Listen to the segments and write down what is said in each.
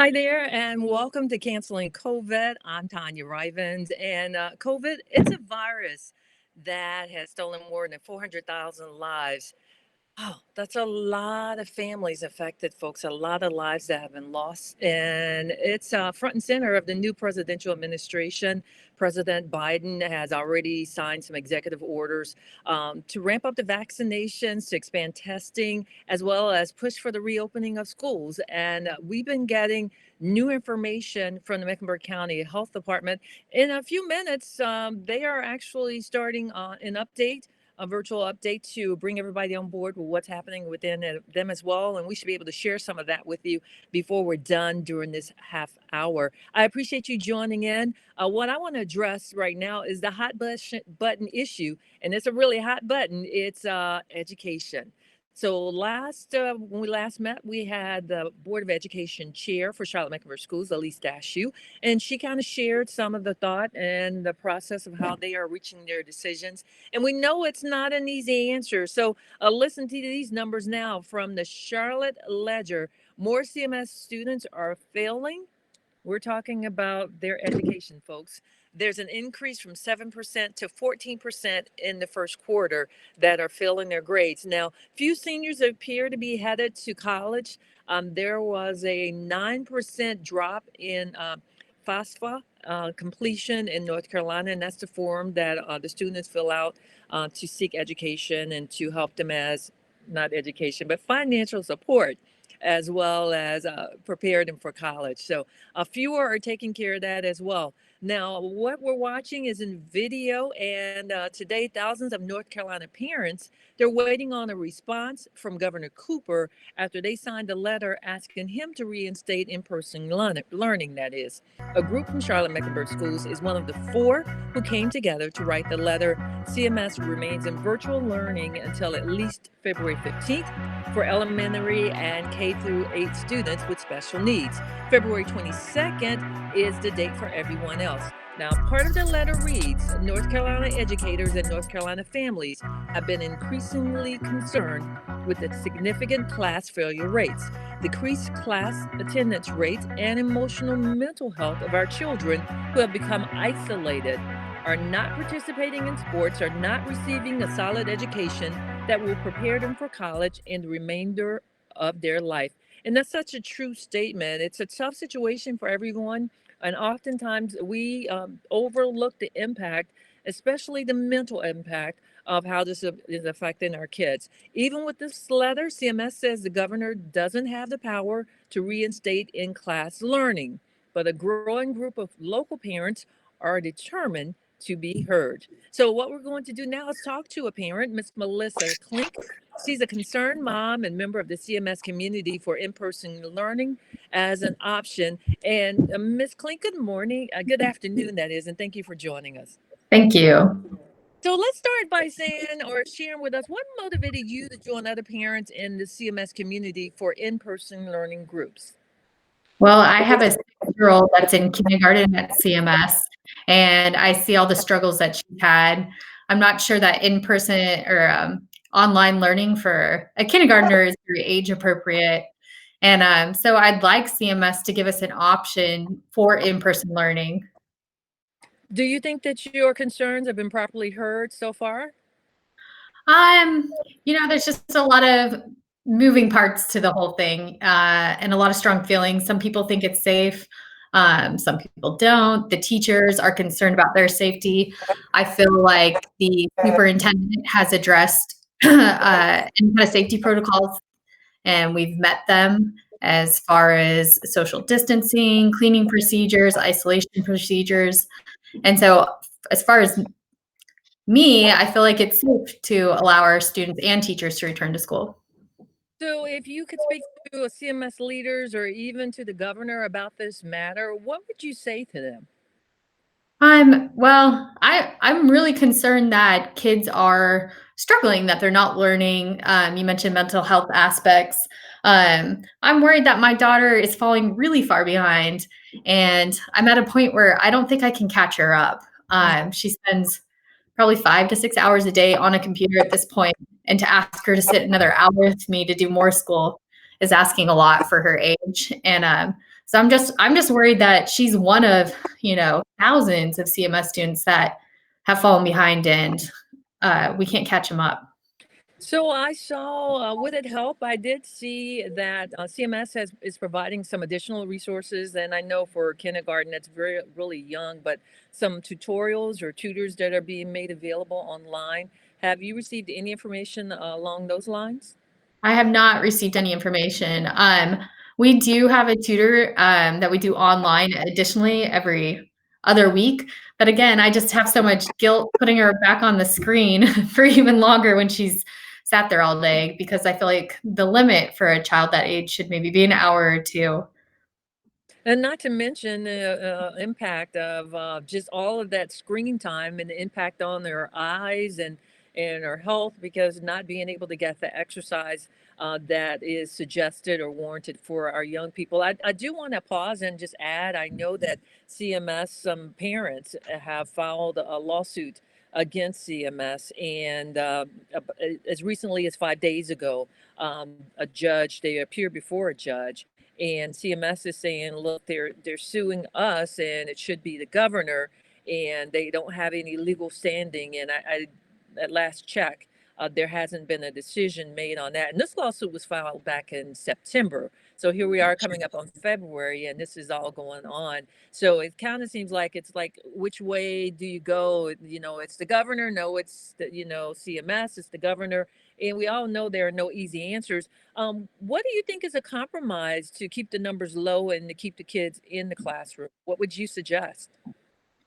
Hi there, and welcome to Canceling COVID. I'm Tanya Rivens, and COVID, it's a virus that has stolen more than 400,000 lives. Oh, that's a lot of families affected, folks, a lot of lives that have been lost. And it's front and center of the new presidential administration. President Biden has already signed some executive orders to ramp up the vaccinations, to expand testing, as well as push for the reopening of schools. And we've been getting new information from the Mecklenburg County Health Department. In a few minutes, they are actually starting an update, a virtual update to bring everybody on board with what's happening within them as well. And we should be able to share some of that with you before we're done during this half hour. I appreciate you joining in. What I want to address right now is the hot button issue, and it's a really hot button. It's education. So when we last met, we had the Board of Education chair for Charlotte Mecklenburg Schools, Elise Dashew, and she kind of shared some of the thought and the process of how they are reaching their decisions. And we know it's not an easy answer. So listen to these numbers now from the Charlotte Ledger. More CMS students are failing. We're talking about their education, folks. There's an increase from 7% to 14% in the first quarter that are failing their grades. Now, few seniors appear to be headed to college. There was a 9% drop in FAFSA completion in North Carolina, and that's the form that the students fill out to seek education and to help them as not education, but financial support, as well as prepare them for college. So fewer are taking care of that as well. Now, what we're watching is in video, and today, thousands of North Carolina parents, they're waiting on a response from Governor Cooper after they signed a letter asking him to reinstate in-person learning, that is. A group from Charlotte Mecklenburg Schools is one of the four who came together to write the letter. CMS remains in virtual learning until at least February 15th for elementary and K through 8 students with special needs. February 22nd is the date for everyone else. Now, part of the letter reads, North Carolina educators and North Carolina families have been increasingly concerned with the significant class failure rates, decreased class attendance rates, and emotional mental health of our children who have become isolated, are not participating in sports, are not receiving a solid education that will prepare them for college and the remainder of their life. And that's such a true statement. It's a tough situation for everyone. And oftentimes we overlook the impact, especially the mental impact of how this is affecting our kids. Even with this letter, CMS says the governor doesn't have the power to reinstate in class learning, but a growing group of local parents are determined to be heard. So, what we're going to do now is talk to a parent, Miss Melissa Klink. She's a concerned mom and member of the CMS community for in person learning as an option. And Miss Klink, good morning, good afternoon, that is, and thank you for joining us. Thank you. So let's start by saying or sharing with us what motivated you to join other parents in the CMS community for in person learning groups? Well, I have a 6-year-old that's in kindergarten at CMS, and I see all the struggles that she's had. I'm not sure that in-person or online learning for a kindergartner is very age appropriate. And so I'd like CMS to give us an option for in-person learning. Do you think that your concerns have been properly heard so far? There's just a lot of moving parts to the whole thing, and a lot of strong feelings. Some people think it's safe, some people don't. The teachers are concerned about their safety. I feel like the superintendent has addressed any kind of safety protocols, and we've met them as far as social distancing, cleaning procedures, isolation procedures. And so as far as me, I feel like it's safe to allow our students and teachers to return to school. So, if you could speak to a CMS leaders or even to the governor about this matter, what would you say to them? I'm really concerned that kids are struggling, that they're not learning. You mentioned mental health aspects. I'm worried that my daughter is falling really far behind, and I'm at a point where I don't think I can catch her up. She spends probably 5 to 6 hours a day on a computer at this point, and to ask her to sit another hour with me to do more school is asking a lot for her age. And So I'm just worried that she's one of, thousands of CMS students that have fallen behind and we can't catch them up. So I saw, would it help? I did see that CMS is providing some additional resources, and I know for kindergarten that's very really young, but some tutorials or tutors that are being made available online. Have you received any information along those lines? I have not received any information. We do have a tutor that we do online additionally every other week. But again, I just have so much guilt putting her back on the screen for even longer when she's sat there all day because I feel like the limit for a child that age should maybe be an hour or two. And not to mention the impact of just all of that screen time and the impact on their eyes and their health because not being able to get the exercise that is suggested or warranted for our young people. I do want to pause and just add, I know that CMS, some parents have filed a lawsuit against CMS and as recently as 5 days ago, they appeared before a judge and CMS is saying, look, they're suing us, and it should be the governor, and they don't have any legal standing. And I at last check, there hasn't been a decision made on that. And this lawsuit was filed back in September. So here we are coming up on February, and this is all going on. So it kind of seems like it's like, which way do you go? You know, it's the governor. No, it's the, CMS. It's the governor. And we all know there are no easy answers. What do you think is a compromise to keep the numbers low and to keep the kids in the classroom? What would you suggest?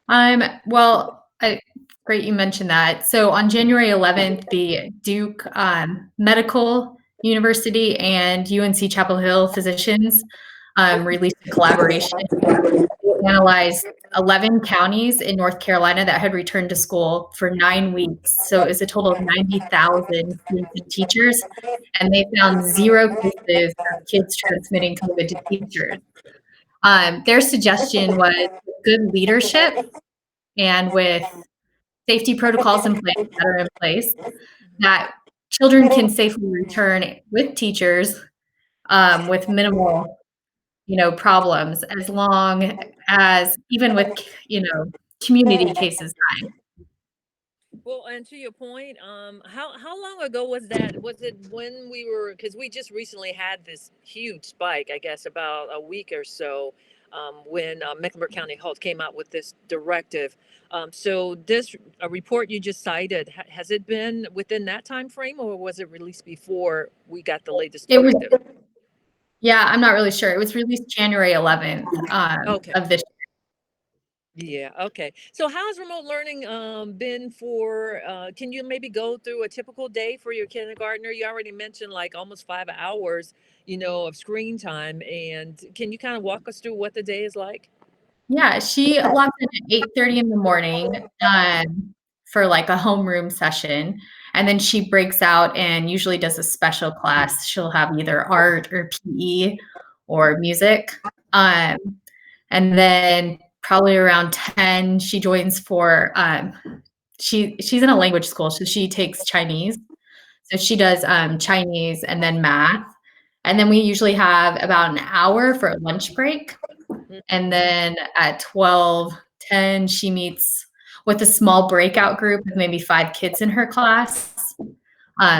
Well, great you mentioned that. So on January 11th, the Duke Medical University and UNC Chapel Hill physicians released a collaboration to analyze 11 counties in North Carolina that had returned to school for 9 weeks. So it was a total of 90,000 students and teachers, and they found zero cases of kids transmitting COVID to teachers. Their suggestion was good leadership and with safety protocols in place that are in place, that children can safely return with teachers with minimal, problems, as long as even with, community cases dying. Well, and to your point, how long ago was that? Was it when we were? Because we just recently had this huge spike, I guess, about a week or so, when Mecklenburg County Health came out with this directive. So this a report you just cited, has it been within that time frame, or was it released before we got the latest It was, directive? yeah, I'm not really sure. It was released January 11th Okay. of this. Yeah, okay. So how's remote learning been for can you maybe go through a typical day for your kindergartner? You already mentioned like almost 5 hours, of screen time. And can you kind of walk us through what the day is like? Yeah, she logs in at 8:30 in the morning, for, like, a homeroom session, and then she breaks out and usually does a special class. She'll have either art or PE or music, um, and then probably around 10, she joins for, she's in a language school, so she takes Chinese. So she does, Chinese and then math, and then we usually have about an hour for a lunch break. And then at 12:10, she meets with a small breakout group of maybe 5 kids in her class,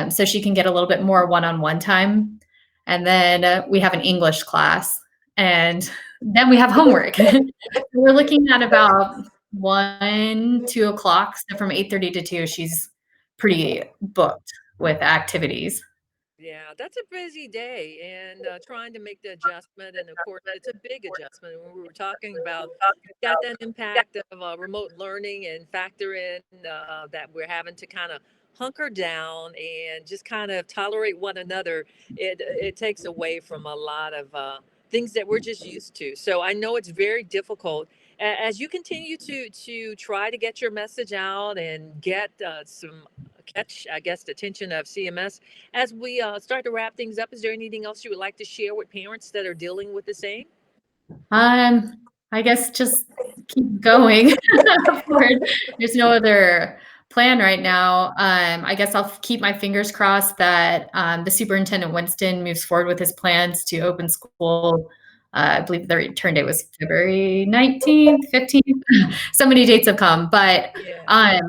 so she can get a little bit more one-on-one time. And then, we have an English class, and then we have homework. We're looking at about 1, 2 o'clock. So from 8:30 to 2, she's pretty booked with activities. Yeah, that's a busy day and trying to make the adjustment. And of course, it's a big adjustment. When we were talking about, you've got that impact of remote learning and factor in that we're having to kind of hunker down and just kind of tolerate one another. It takes away from a lot of things that we're just used to. So I know it's very difficult. As you continue to try to get your message out and get some catch, I guess, the attention of CMS as we start to wrap things up, is there anything else you would like to share with parents that are dealing with the same? Um, I guess just keep going forward. There's no other plan right now. I guess I'll keep my fingers crossed that the superintendent Winston moves forward with his plans to open school I believe the return date was February 19th, 15th. So many dates have come, but Yeah.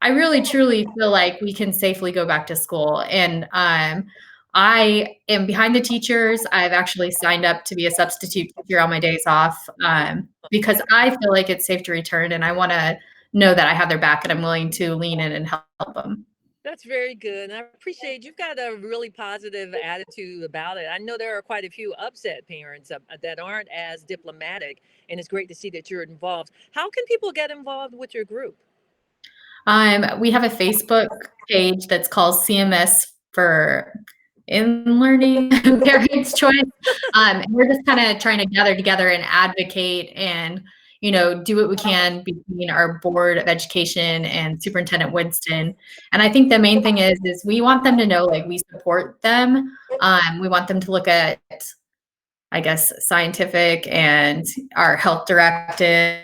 I really truly feel like we can safely go back to school. And I am behind the teachers. I've actually signed up to be a substitute teacher on my days off because I feel like it's safe to return, and I want to know that I have their back and I'm willing to lean in and help them. That's very good. And I appreciate you've got a really positive attitude about it. I know there are quite a few upset parents that aren't as diplomatic, and it's great to see that you're involved. How can people get involved with your group? We have a Facebook page that's called CMS for in learning parents' choice. And we're just kind of trying to gather together and advocate and, do what we can between our board of education and Superintendent Winston. And I think the main thing is we want them to know, like, we support them. We want them to look at, I guess, scientific and our health directives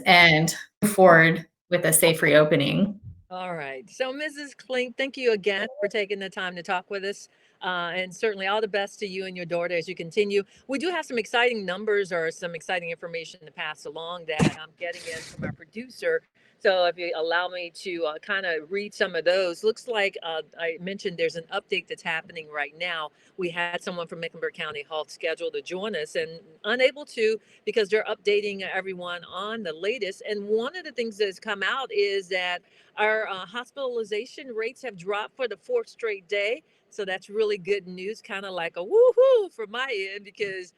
and move forward with a safe reopening. All right. So, Mrs. Klink, thank you again for taking the time to talk with us. And certainly all the best to you and your daughter as you continue. We do have some exciting numbers or some exciting information to pass along that I'm getting in from our producer. So, if you allow me to kind of read some of those, looks like I mentioned there's an update that's happening right now. We had someone from Mecklenburg County Health scheduled to join us and unable to because they're updating everyone on the latest. And one of the things that's come out is that our hospitalization rates have dropped for the fourth straight day. So that's really good news, kind of like a woohoo for my end, because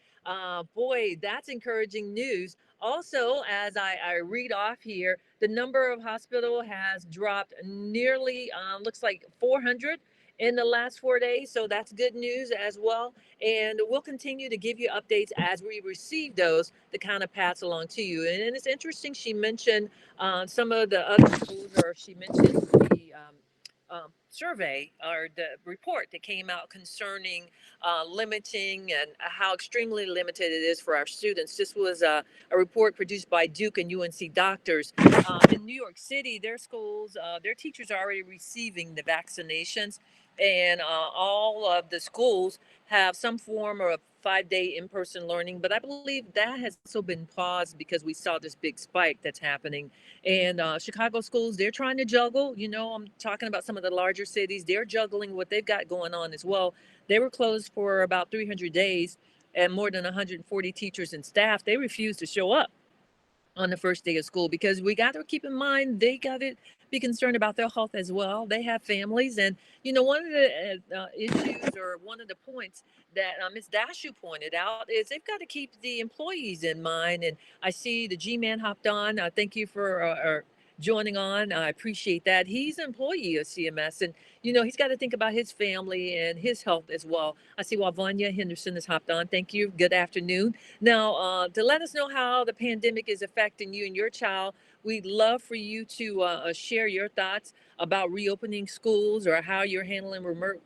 boy, that's encouraging news. Also, as I read off here, the number of hospital has dropped nearly, looks like 400 in the last 4 days. So that's good news as well. And we'll continue to give you updates as we receive those to kind of pass along to you. And it's interesting, she mentioned some of the other schools, or she mentioned the survey or the report that came out concerning limiting and how extremely limited it is for our students. This was a report produced by Duke and UNC doctors. In New York City, their schools, their teachers are already receiving the vaccinations, and all of the schools have some form of 5 day in person learning. But I believe that has also been paused because we saw this big spike that's happening. And Chicago schools, they're trying to juggle. I'm talking about some of the larger cities. They're juggling what they've got going on as well. They were closed for about 300 days, and more than 140 teachers and staff, they refused to show up on the first day of school because we got to keep in mind they got to be concerned about their health as well. They have families, and one of the issues or one of the points that Ms. Dashu pointed out is they've got to keep the employees in mind. And I see the G-Man hopped on. Thank you for joining on. I appreciate that. He's an employee of CMS, and he's got to think about his family and his health as well. I see Vanya Henderson has hopped on. Thank you. Good afternoon. Now, to let us know how the pandemic is affecting you and your child, we'd love for you to share your thoughts about reopening schools or how you're handling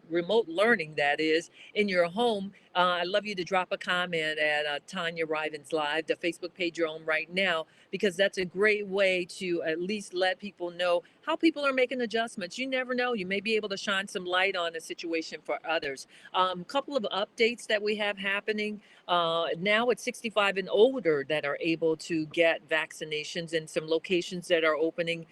remote learning, that is, in your home. I'd love you to drop a comment at Tanya Riven's Live, the Facebook page you're on right now, because that's a great way to at least let people know how people are making adjustments. You never know. You may be able to shine some light on a situation for others. Couple of updates that we have happening. Now it's 65 and older that are able to get vaccinations, and some locations that are opening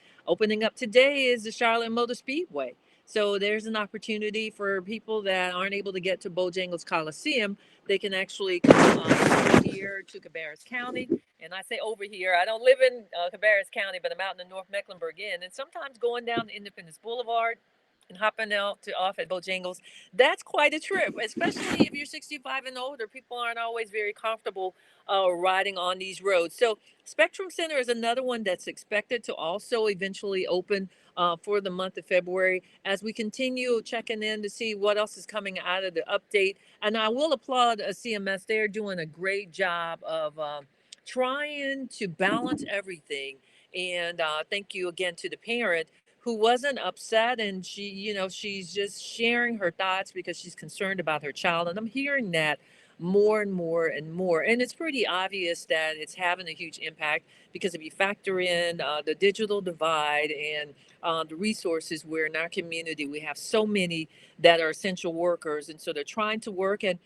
up today is the Charlotte Motor Speedway. So there's an opportunity for people that aren't able to get to Bojangles Coliseum. They can actually come over here to Cabarrus County. And I say over here, I don't live in Cabarrus County, but I'm out in the North Mecklenburg Inn. And sometimes going down to Independence Boulevard and hopping out to off at Bojangles, that's quite a trip, especially if you're 65 and older. People aren't always very comfortable riding on these roads. So Spectrum Center is another one that's expected to also eventually open for the month of February as we continue checking in to see what else is coming out of the update. And I will applaud CMS. They're doing a great job of trying to balance everything. And thank you again to the parent who wasn't upset, and she's just sharing her thoughts because she's concerned about her child. And I'm hearing that more and more and more. And it's pretty obvious that it's having a huge impact because if you factor in the digital divide and the resources, where in our community we have so many that are essential workers. And so they're trying to work. And,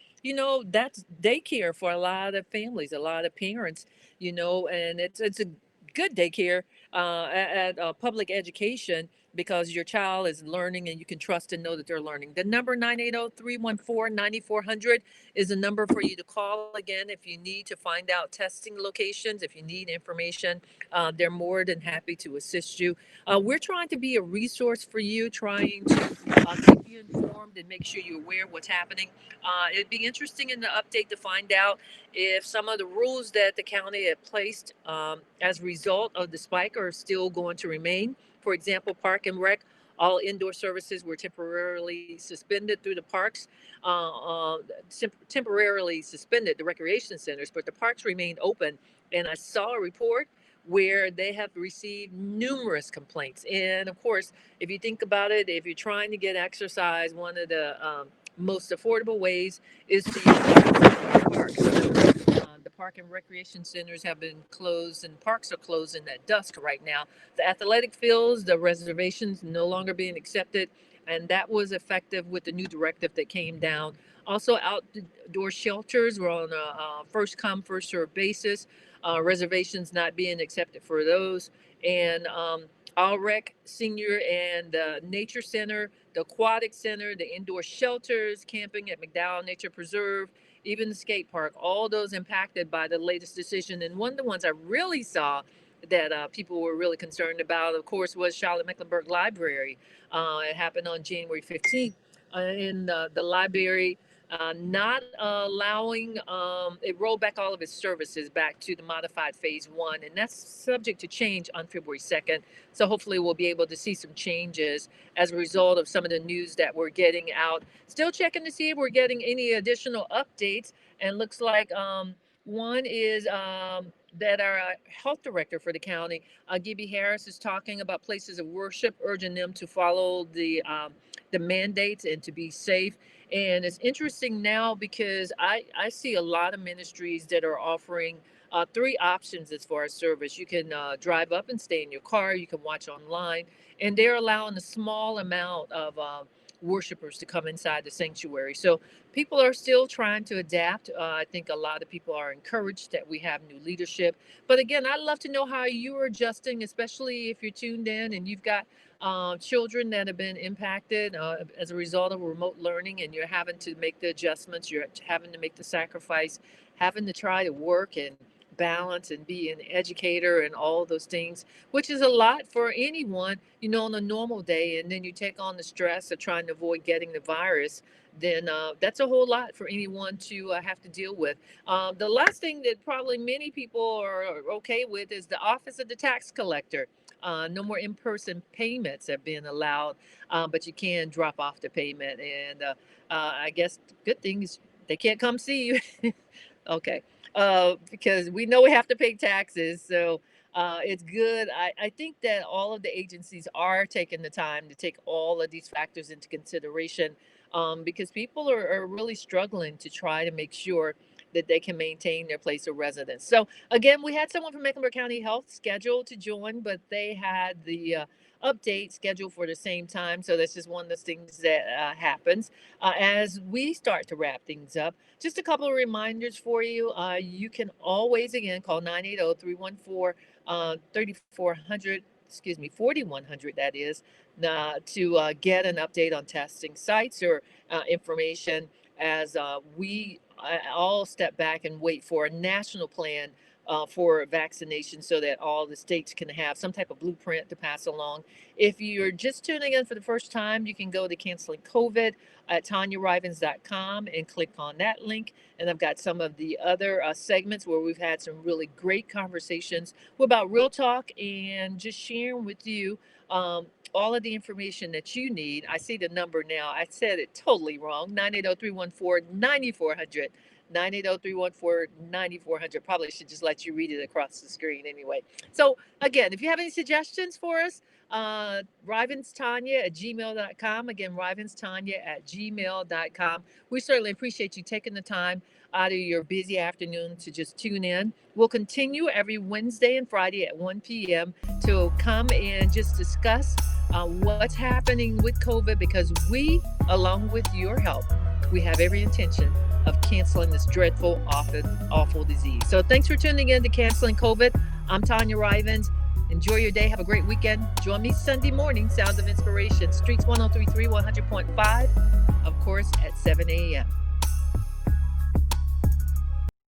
that's daycare for a lot of families, a lot of parents, and it's a good daycare at public education because your child is learning and you can trust and know that they're learning. The number 980-314-9400 is a number for you to call again if you need to find out testing locations, if you need information. They're more than happy to assist you. We're trying to be a resource for you, trying to keep you informed and make sure you're aware of what's happening. It'd be interesting in the update to find out if some of the rules that the county had placed as a result of the spike are still going to remain. For example, Park and Rec, all indoor services were temporarily suspended through the parks, temporarily suspended the recreation centers, but the parks remained open. And I saw a report where they have received numerous complaints. And of course, if you think about it, if you're trying to get exercise, one of the most affordable ways is to use the parks. So, the park and recreation centers have been closed and parks are closing at dusk right now. The athletic fields, the reservations no longer being accepted. And that was effective with the new directive that came down. Also, outdoor shelters were on a first come, first served basis. Reservations not being accepted for those. And All Rec Senior and the Nature Center, the Aquatic Center, the indoor shelters, camping at McDowell Nature Preserve, even the skate park, all those impacted by the latest decision. And one of the ones I really saw that people were really concerned about, of course, was Charlotte Mecklenburg Library. It happened on January 15th in the library. Not allowing it rolled back all of its services back to the modified phase one, and that's subject to change on February 2nd. So hopefully we'll be able to see some changes as a result of some of the news that we're getting out. Still checking to see if we're getting any additional updates, and looks like one is that our health director for the county, Gibby Harris, is talking about places of worship, urging them to follow the mandates and to be safe. And it's interesting now because I see a lot of ministries that are offering three options as far as service. You can drive up and stay in your car, you can watch online, and they're allowing a small amount of worshipers to come inside the sanctuary. So people are still trying to adapt. I think a lot of people are encouraged that we have new leadership. But again, I'd love to know how you are adjusting, especially if you're tuned in and you've got children that have been impacted as a result of remote learning, and you're having to make the adjustments, you're having to make the sacrifice, having to try to work and balance and be an educator and all those things, which is a lot for anyone, on a normal day. And then you take on the stress of trying to avoid getting the virus, then that's a whole lot for anyone to have to deal with. The last thing that probably many people are okay with is the office of the tax collector. No more in-person payments have been allowed, but you can drop off the payment. And I guess the good thing is they can't come see you. Okay. Because we know we have to pay taxes. So it's good. I think that all of the agencies are taking the time to take all of these factors into consideration, because people are really struggling to try to make sure that they can maintain their place of residence. So again, we had someone from Mecklenburg County Health scheduled to join, but they had the update scheduled for the same time. So this is one of those things that happens as we start to wrap things up. Just a couple of reminders for you. You can always, again, call 980-314-3400, excuse me, 4100, that is, to get an update on testing sites or information as we all step back and wait for a national plan for vaccination so that all the states can have some type of blueprint to pass along. If you're just tuning in for the first time, you can go to Canceling COVID at TanyaRivens.com and click on that link. And I've got some of the other segments where we've had some really great conversations about real talk and just sharing with you all of the information that you need. I see the number now. I said it totally wrong. 980-314-9400. 980-314-9400. Probably should just let you read it across the screen anyway. So again, if you have any suggestions for us, rivenstanya@gmail.com. Again, rivenstanya@gmail.com. We certainly appreciate you taking the time out of your busy afternoon to just tune in. We'll continue every Wednesday and Friday at 1 p.m. to come and just discuss what's happening with COVID, because we, along with your help, we have every intention of canceling this dreadful, awful disease. So thanks for tuning in to Canceling COVID. I'm Tanya Rivens. Enjoy your day. Have a great weekend. Join me Sunday morning, Sounds of Inspiration, Streets 103.3, 100.5, of course, at 7 a.m.